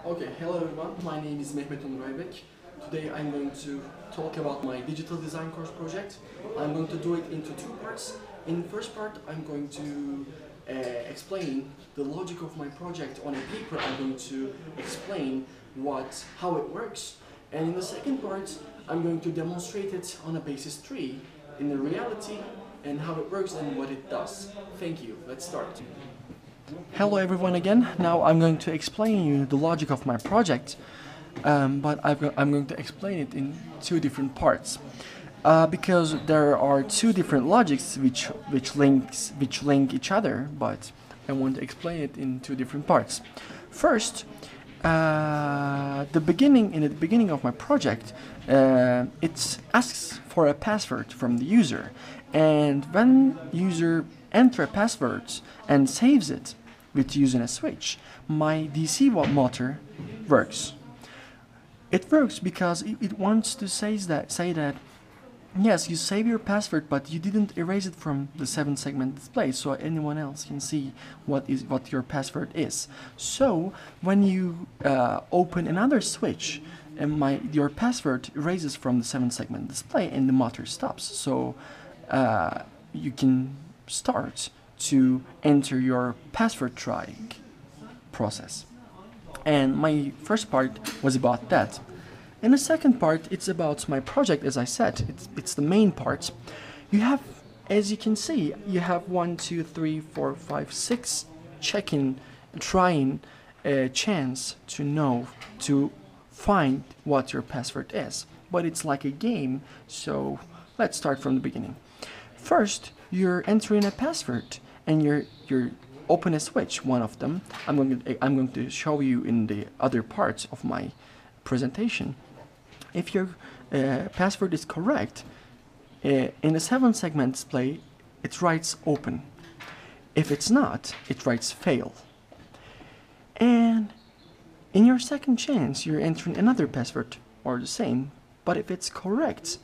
Okay, hello everyone. My name is Mehmet Onur Aybek. Today I'm going to talk about my digital design course project. I'm going to do it into two parts. In the first part, I'm going to explain the logic of my project on a paper. I'm going to explain how it works. And in the second part, I'm going to demonstrate it on a basis tree in the reality and how it works and what it does. Thank you. Let's start. Hello everyone again. Now I'm going to explain you the logic of my project, but I'm going to explain it in two different parts because there are two different logics which link each other, but I want to explain it in two different parts. First, in the beginning of my project, it asks for a password from the user, and when user enter a password and saves it with using a switch, my DC motor works. It works because it wants to say that yes, you save your password, but you didn't erase it from the 7-segment display, so anyone else can see what your password is. So when you open another switch, and your password erases from the 7-segment display, and the motor stops. So you can start to enter your password trying process. And my first part was about that. In the second part, it's about my project. As I said, it's the main part. You have, as you can see, you have 1, 2, 3, 4, 5, 6 trying chance to find what your password is. But it's like a game, so let's start from the beginning. First, you're entering a password, and you're open a switch, one of them. I'm going to show you in the other parts of my presentation. If your password is correct, in the 7-segment display, it writes open. If it's not, it writes fail. And in your second chance, you're entering another password or the same, but if it's correct,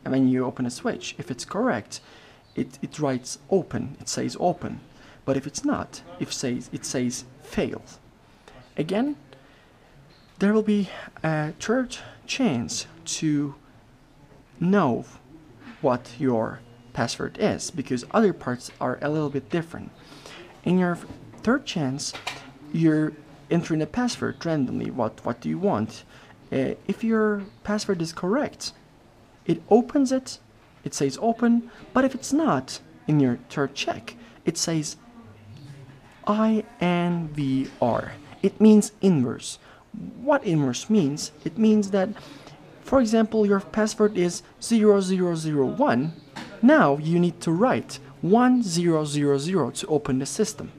and when you open a switch, if it's correct, it writes open, it says open. But if it's not, it says failed. Again, there will be a third chance to know what your password is, because other parts are a little bit different. In your third chance, you're entering a password randomly. What do you want? If your password is correct, it opens it, it says open, but if it's not, in your third check, it says INVR. It means inverse. What inverse means? It means that, for example, your password is 0001. Now you need to write 1000 to open the system.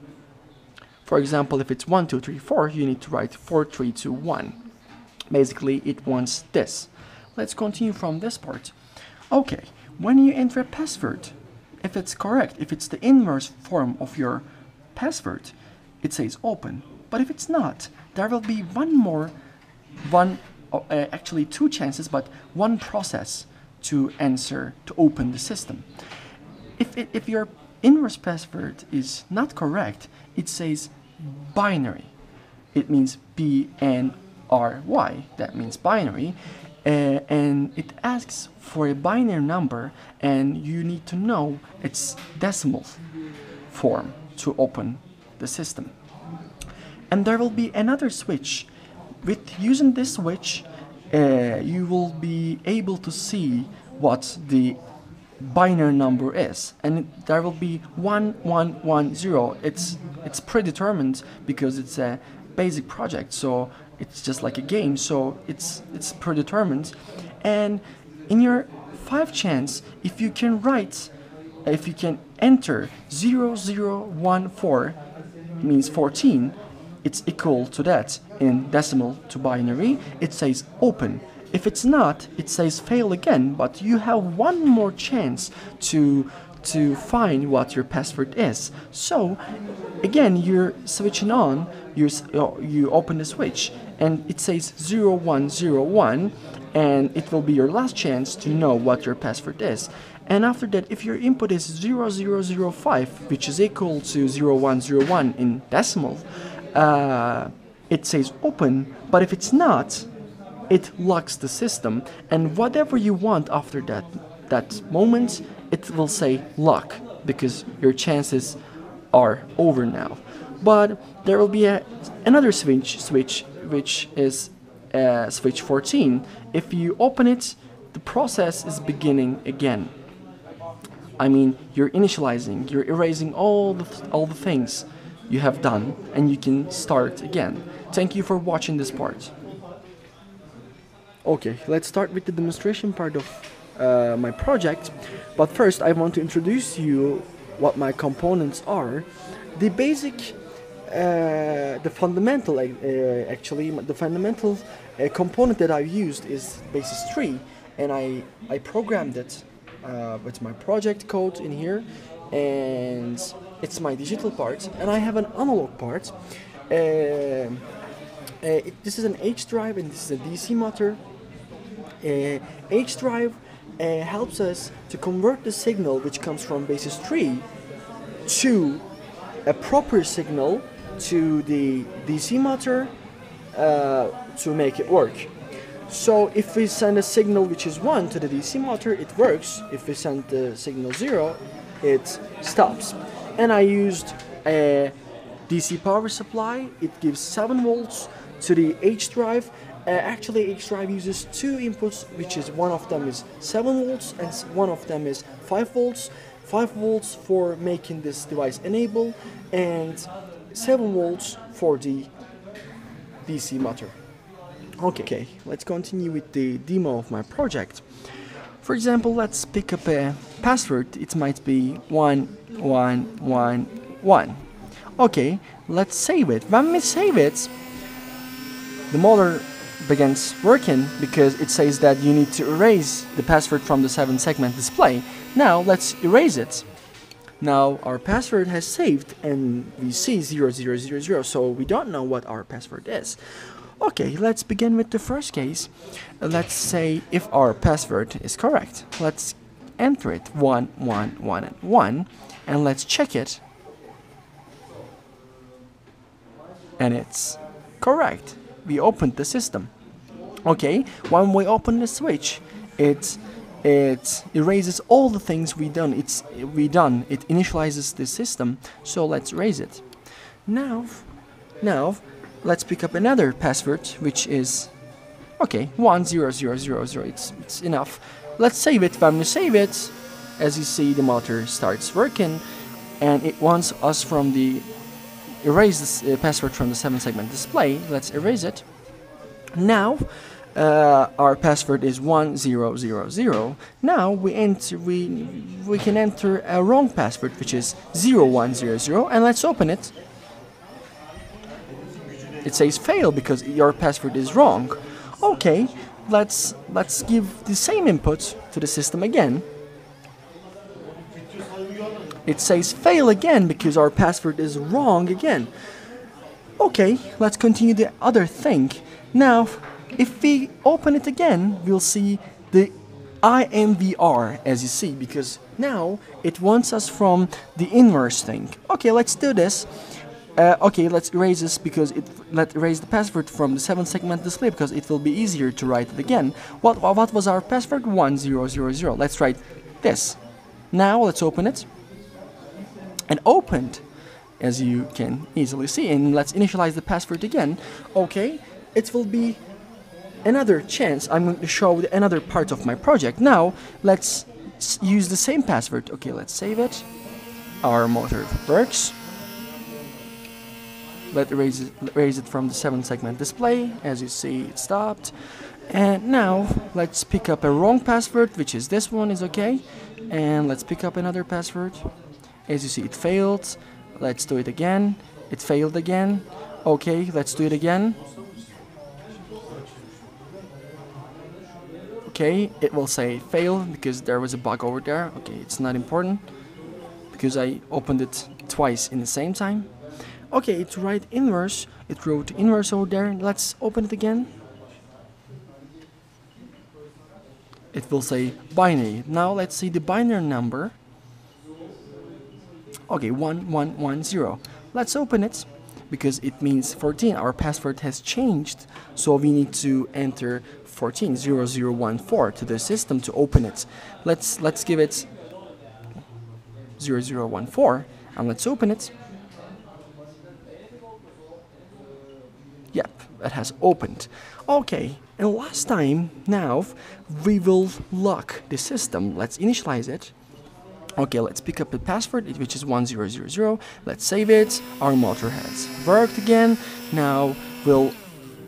For example, if it's 1234, you need to write 4321. Basically, it wants this. Let's continue from this part. Okay, when you enter a password, if it's correct, if it's the inverse form of your password, it says open. But if it's not, there will be actually two chances, but one process to open the system. If your inverse password is not correct, it says binary. It means BNRY. That means binary. And it asks for a binary number, and you need to know its decimal form to open the system. And there will be another switch. With using this switch, you will be able to see what the binary number is, and there will be 1110. It's predetermined because it's a basic project, so it's just like a game, so it's predetermined. And in your 5 chance, if you can enter 0014, means 14, it's equal to that in decimal to binary, it says open. If it's not, it says fail again, but you have one more chance to find what your password is. So again, you're switching on, you open the switch, and it says 0101, and it will be your last chance to know what your password is. And after that, if your input is 0005, which is equal to 0101 in decimal, it says open, but if it's not, it locks the system, and whatever you want after that moment, it will say lock, because your chances are over now. But there will be another switch which is switch 14. If you open it, the process is beginning again. I mean, you're initializing, you're erasing all the things you have done, and you can start again. Thank you for watching this part. Okay, let's start with the demonstration part of my project. But first, I want to introduce you what my components are. The basic, the fundamental, the fundamental component that I've used is basis 3, and I programmed it with my project code in here, and it's my digital part, and I have an analog part. This is an H drive, and this is a DC motor. H drive helps us to convert the signal which comes from basis 3 to a proper signal to the DC motor to make it work. So if we send a signal which is 1 to the DC motor, it works. If we send the signal 0, it stops. And I used a DC power supply. It gives 7 volts to the H drive. Actually, H drive uses 2 inputs, which is one of them is 7 volts and one of them is 5 volts. 5 volts for making this device enable, and 7 volts for the DC motor. Okay, let's continue with the demo of my project. For example, let's pick up a password. It might be 1111. Okay, let's save it. When we save it, the motor begins working because it says that you need to erase the password from the 7-segment display. Now let's erase it. Now our password has saved and we see 0000, so we don't know what our password is. Okay, let's begin with the first case. Let's say if our password is correct. Let's enter it 111 and let's check it. And it's correct. We opened the system. Okay, when we open the switch, it erases all the things we done. It initializes the system. So let's erase it. Now let's pick up another password, which is okay 10000. It's enough. Let's save it. When we save it, as you see, the motor starts working, and it wants us from the erase this password from the 7-segment display. Let's erase it. Now our password is 1000. Now we can enter a wrong password, which is 0100, and let's open it. It says fail because your password is wrong. Okay, let's give the same input to the system again. It says fail again because our password is wrong again. Okay, let's continue the other thing. Now, if we open it again, we'll see the IMVR, as you see, because now it wants us from the inverse thing. Okay, let's do this. Okay, let's erase this because let's erase the password from the 7-segment display because it will be easier to write it again. What was our password? 1000. Let's write this. Now let's open it. And opened, as you can easily see, and let's initialize the password again. Okay, it will be another chance. I'm going to show another part of my project. Now let's use the same password. Okay, let's save it. Our motor works. Let's erase it from the 7-segment display. As you see, it stopped. And now let's pick up a wrong password, which is this one is okay. And let's pick up another password. As you see, it failed. Let's do it again. It failed again. Okay, let's do it again. Okay, it will say fail because there was a bug over there. Okay, it's not important because I opened it twice in the same time. Okay, it's right inverse. It wrote inverse over there. Let's open it again. It will say binary. Now let's see the binary number. Okay, 1110. Let's open it. because it means 14. Our password has changed, so we need to enter 14, 0014 to the system to open it. Let's give it 0014 and let's open it. Yep, it has opened. Okay, and last time, now we will lock the system. Let's initialize it. Okay, let's pick up the password, which is 1000. Let's save it. Our motor has worked again. Now we'll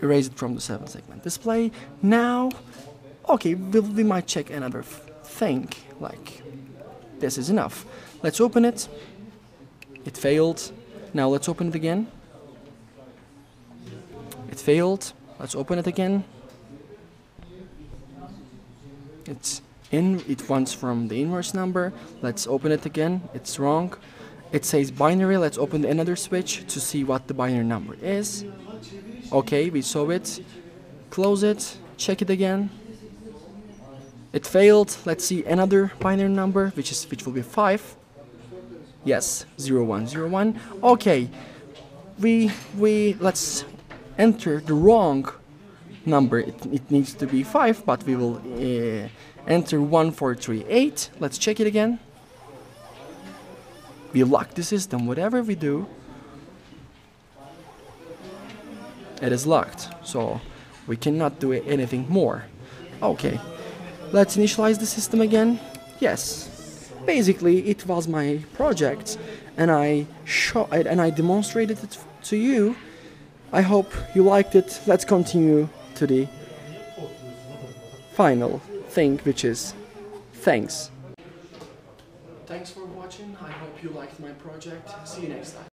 erase it from the 7-segment display. Now, okay, we might check another thing, like this is enough. Let's open it. It failed. Now let's open it again. It failed. Let's open it again. It wants from the inverse number. Let's open it again. It's wrong. It says binary. Let's open another switch to see what the binary number is. Okay, we saw it. Close it. Check it again. It failed. Let's see another binary number, which will be 5. Yes, 0101. Okay, let's enter the wrong number. It needs to be 5, but we will enter 1438. Let's check it again. We lock the system. Whatever we do, it is locked, so we cannot do anything more. Okay, let's initialize the system again. Yes, basically it was my project, and I demonstrated it to you. I hope you liked it. Let's continue to the final thing, which is thanks. Thanks for watching. I hope you liked my project. See you next time.